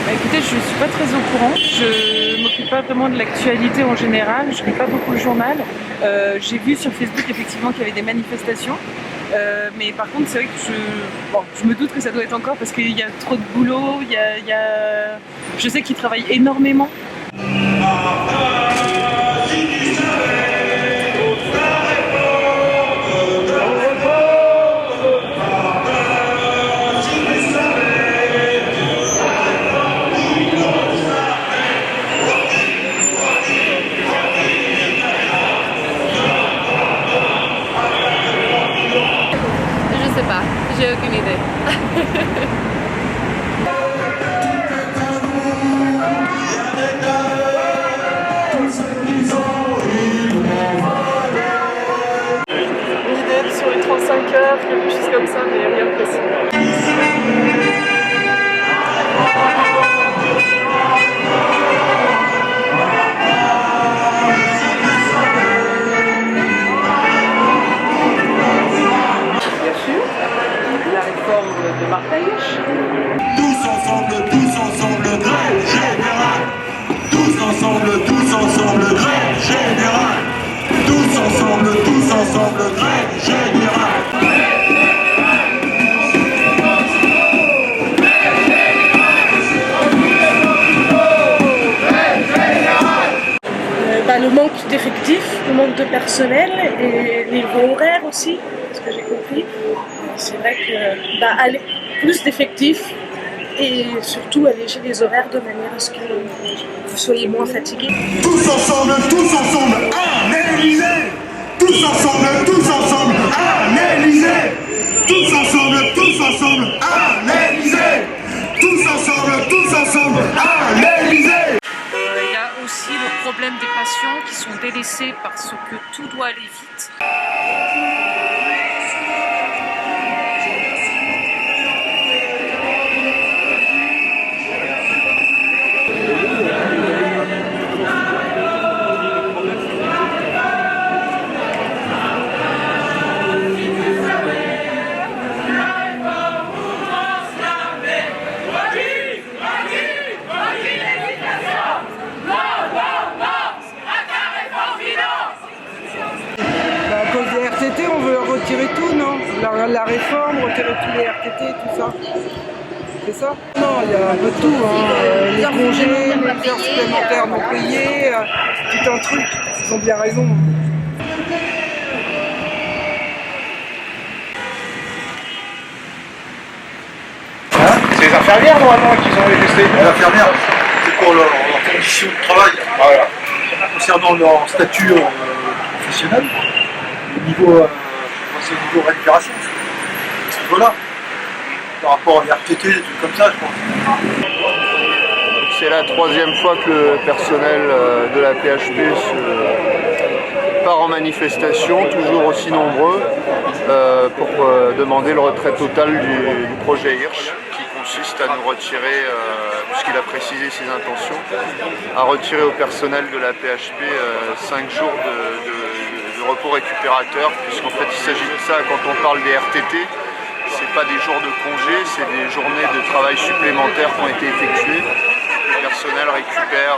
Bah, écoutez, je suis pas très au courant. Je m'occupe pas vraiment de l'actualité en général. Je lis pas beaucoup le journal. J'ai vu sur Facebook effectivement qu'il y avait des manifestations. Mais par contre, c'est vrai que je me doute que ça doit être encore parce qu'il y a trop de boulot. Je sais qu'ils travaillent énormément. Je sais pas, j'ai aucune idée. Une idée sur les 35 heures, quelque chose comme ça, mais rien de précis. Bien sûr, la réforme de Marrakech. Tous ensemble, grève générale. Tous ensemble, grève générale. Tous ensemble, grève générale. Le manque d'effectifs, le manque de personnel et les niveaux horaires aussi, ce que j'ai compris. C'est vrai que aller plus d'effectifs et surtout alléger les horaires de manière à ce que vous soyez moins fatigués. Tous ensemble, à l'Élysée. Tous ensemble, à l'Élysée. Tous ensemble, à l'Élysée. Tous ensemble, à l'Élysée. Il y a aussi le problème des patients qui sont délaissés parce que tout doit aller vite. À cause des RTT, on veut retirer tout, non? La réforme, retirer tous les RTT, tout ça. C'est ça? Non, il y a un peu de tout, hein. Les congés, les heures supplémentaires non payées, tout un truc. Ils ont bien raison. C'est les infirmières normalement qui ont manifesté. Les infirmières, c'est pour leurs conditions de travail. Voilà. Concernant leur statut professionnel, au niveau rémunération, à ce niveau-là, par rapport à les RTT, des trucs comme ça, je pense. C'est la troisième fois que le personnel de la PHP part en manifestation, toujours aussi nombreux, pour demander le retrait total du projet Hirsch, qui consiste à nous retirer, puisqu'il a précisé ses intentions, à retirer au personnel de la PHP 5 jours de repos récupérateur, puisqu'en fait il s'agit de ça quand on parle des RTT. C'est pas des jours de congé, c'est des journées de travail supplémentaires qui ont été effectuées. Le personnel récupère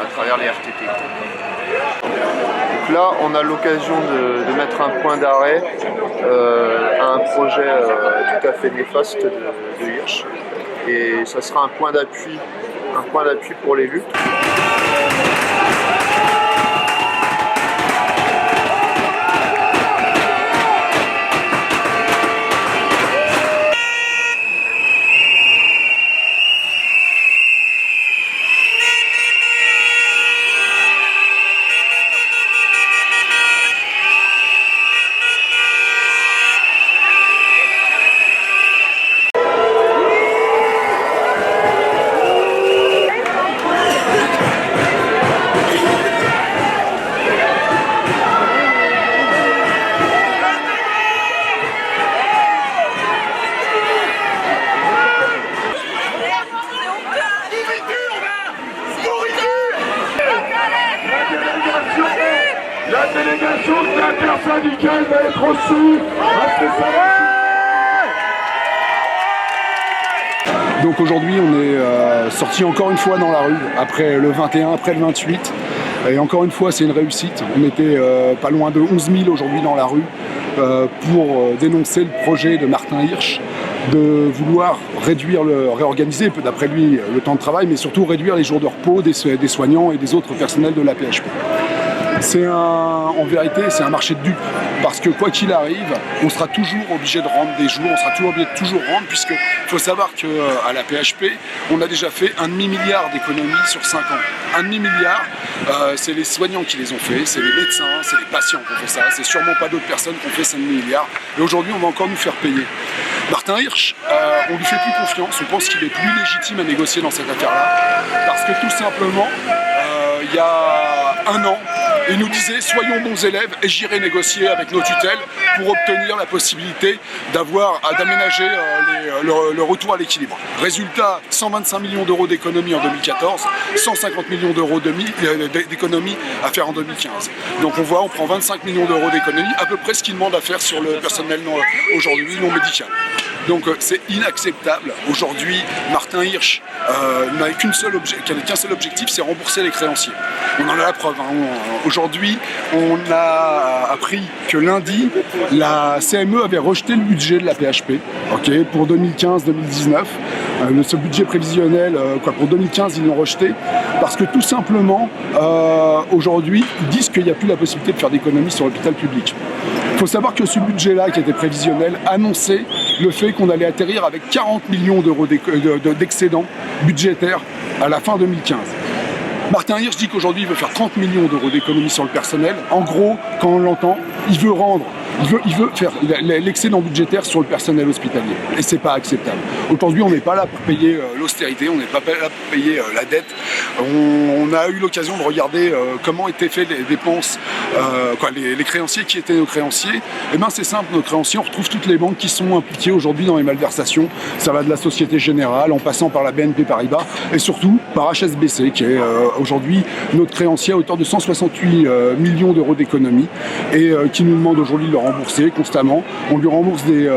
à travers les RTT. Donc là, on a l'occasion de mettre un point d'arrêt à un projet tout à fait néfaste de Hirsch. Et ça sera un point d'appui pour les luttes. La délégation intersyndicale va être reçue à ce salon. Donc aujourd'hui, on est sorti encore une fois dans la rue, après le 21, après le 28. Et encore une fois, c'est une réussite. On était pas loin de 11 000 aujourd'hui dans la rue pour dénoncer le projet de Martin Hirsch de vouloir réorganiser, d'après lui, le temps de travail, mais surtout réduire les jours de repos des soignants et des autres personnels de la PHP. En vérité, c'est un marché de dupes, parce que quoi qu'il arrive, on sera toujours obligé de rendre des jours, on sera toujours obligé de toujours rendre, puisqu'il faut savoir qu'à la PHP, on a déjà fait 1,5 milliard d'économies sur 5 ans. 1,5 milliard, c'est les soignants qui les ont fait, c'est les médecins, c'est les patients qui ont fait ça, c'est sûrement pas d'autres personnes qui ont fait 5 milliards, et aujourd'hui on va encore nous faire payer. Martin Hirsch, on lui fait plus confiance, on pense qu'il est plus légitime à négocier dans cette affaire-là, parce que tout simplement, il y a un an, il nous disait « soyons bons élèves et j'irai négocier avec nos tutelles pour obtenir la possibilité d'aménager le retour à l'équilibre ». Résultat, 125 millions d'euros d'économie en 2014, 150 millions d'euros d'économie à faire en 2015. Donc on voit, on prend 25 millions d'euros d'économie, à peu près ce qu'il demande à faire sur le personnel aujourd'hui non médical. Donc c'est inacceptable. Aujourd'hui, Martin Hirsch n'avait qu'un seul objectif, c'est rembourser les créanciers. On en a la preuve. Aujourd'hui, on a appris que lundi, la CME avait rejeté le budget de la PHP pour 2015-2019. Ce budget prévisionnel, pour 2015, ils l'ont rejeté parce que tout simplement, aujourd'hui, ils disent qu'il n'y a plus la possibilité de faire d'économies sur l'hôpital public. Il faut savoir que ce budget-là, qui était prévisionnel, annonçait le fait qu'on allait atterrir avec 40 millions d'euros d'excédent budgétaire à la fin 2015. Martin Hirsch dit qu'aujourd'hui il veut faire 30 millions d'euros d'économies sur le personnel. En gros, quand on l'entend, il veut faire l'excédent budgétaire sur le personnel hospitalier. Et c'est pas acceptable. Aujourd'hui, on n'est pas là pour payer l'austérité, on n'est pas là pour payer la dette. On a eu l'occasion de regarder comment étaient faites les dépenses, les créanciers, qui étaient nos créanciers. Et bien c'est simple, nos créanciers, on retrouve toutes les banques qui sont impliquées aujourd'hui dans les malversations. Ça va de la Société Générale, en passant par la BNP Paribas, et surtout par HSBC, qui est aujourd'hui notre créancier à hauteur de 168 millions d'euros d'économies, et qui nous demande aujourd'hui de le rembourser constamment. On lui rembourse des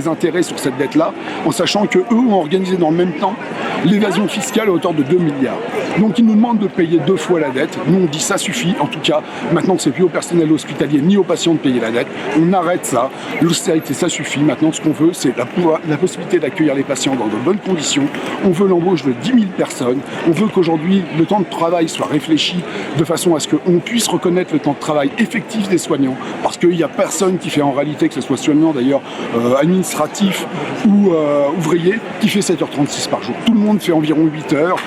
intérêts sur cette dette-là, en sachant qu'eux ont organisé dans le même temps l'évasion fiscale à hauteur de 2 milliards. Donc ils nous demandent de payer 2 fois la dette. Nous on dit ça suffit, en tout cas, maintenant que c'est plus au personnel hospitalier ni aux patients de payer la dette, on arrête ça. L'austérité, ça suffit. Maintenant, ce qu'on veut, c'est la possibilité d'accueillir les patients dans de bonnes conditions. On veut l'embauche de 10 000 personnes. On veut qu'aujourd'hui, le temps de travail soit réfléchi de façon à ce qu'on puisse reconnaître le temps de travail effectif des soignants, parce qu'il n'y a personne qui fait en réalité, que ce soit soignant d'ailleurs, administratif ou ouvrier, qui fait 7h36 par jour. Tout le monde fait environ 8 heures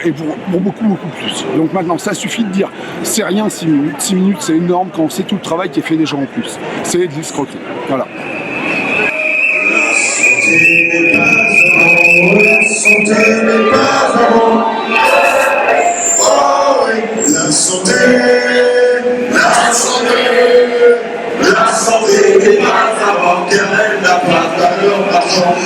et pour beaucoup plus. Donc maintenant, ça suffit de dire c'est rien 6 minutes. 6 minutes, c'est énorme quand on sait tout le travail qui est fait déjà en plus. C'est de l'escroquerie. Voilà. La santé n'est pas avant. Oh oui, la santé n'est pas avant, car elle n'a pas de valeur marchande.